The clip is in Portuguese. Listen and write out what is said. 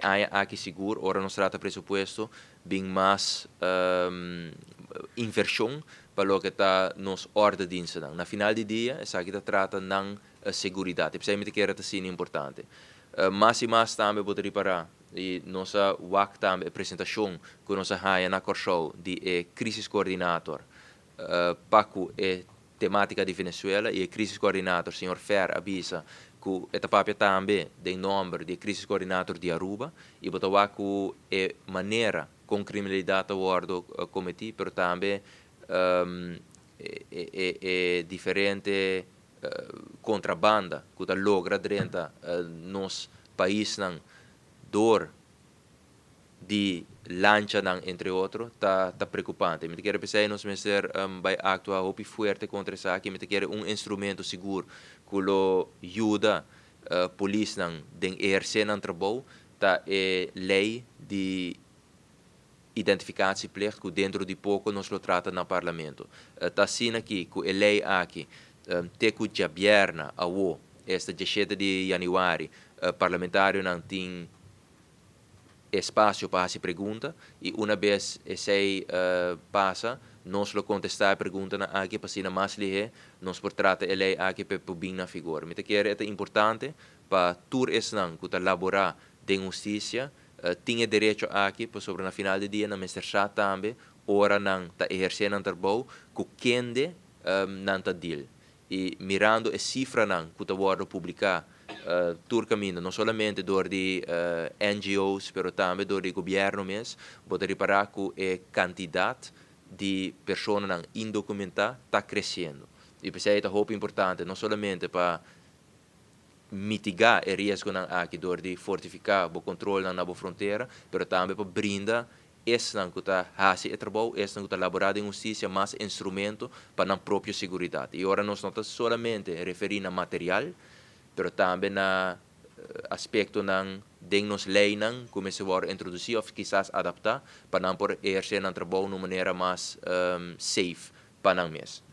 há aqui seguro, ora nós trata presupuesto, bem mais inversão para o que está nos ordem de diensten. Na final do dia, essa aqui trata não segurança, precisamente que era assim importante. Mais e mais também vou reparar e nossa WAC também apresentação que nossa raia na Corshow de crise coordenator Paco é temática de Venezuela e crise coordenator senhor Fer avisa que esta papel também tem nome de crise coordenator de Aruba e botar que é maneira com criminalidade a bordo cometi, pero também é diferente contrabanda que logra dentro nos país não dor de lancha entre outros tá preocupante. Me quer pensar nos meser vai actuar hopi forte contra isso aqui, me quer instrumento seguro que lo ajuda polícia não den exercer não trabalho tá lei de identificatie-plicht que dentro de pouco nós lo trata no parlamento. Tá assim aqui que a lei aqui te que já bierna a o esta 17 de januário parlamentário não tem espaço para essa pergunta e uma vez essa passa nós lo contestar a pergunta na aqui para ser mais lihe nós por trata a lei aqui para bem na figura. Me te quer é importante para tur esnan que elaborar de justiça tinha direito aqui para sobre na final do dia na mestre também ora não tá exercendo trabalho que quende não tá deal e mirando a cifra não que tá vou publicar tur caminho não somente door de NGOs pero também door de governo mesmo pode reparar que a quantidade de pessoas não indocumentadas está crescendo e por isso é muito importante não somente para mitigar o risco aqui door de fortificar o controle na fronteira, pero também para brindar esse não que está fazendo trabalho, esse não que está elaborado em justiça, mais instrumento para a própria segurança. E agora nós não estamos somente referindo a material, pero também na aspecto não de nos lei não como se vai introduzir ou quizás adaptar para não por exercer um trabalho de uma maneira mais safe para nós mesmos.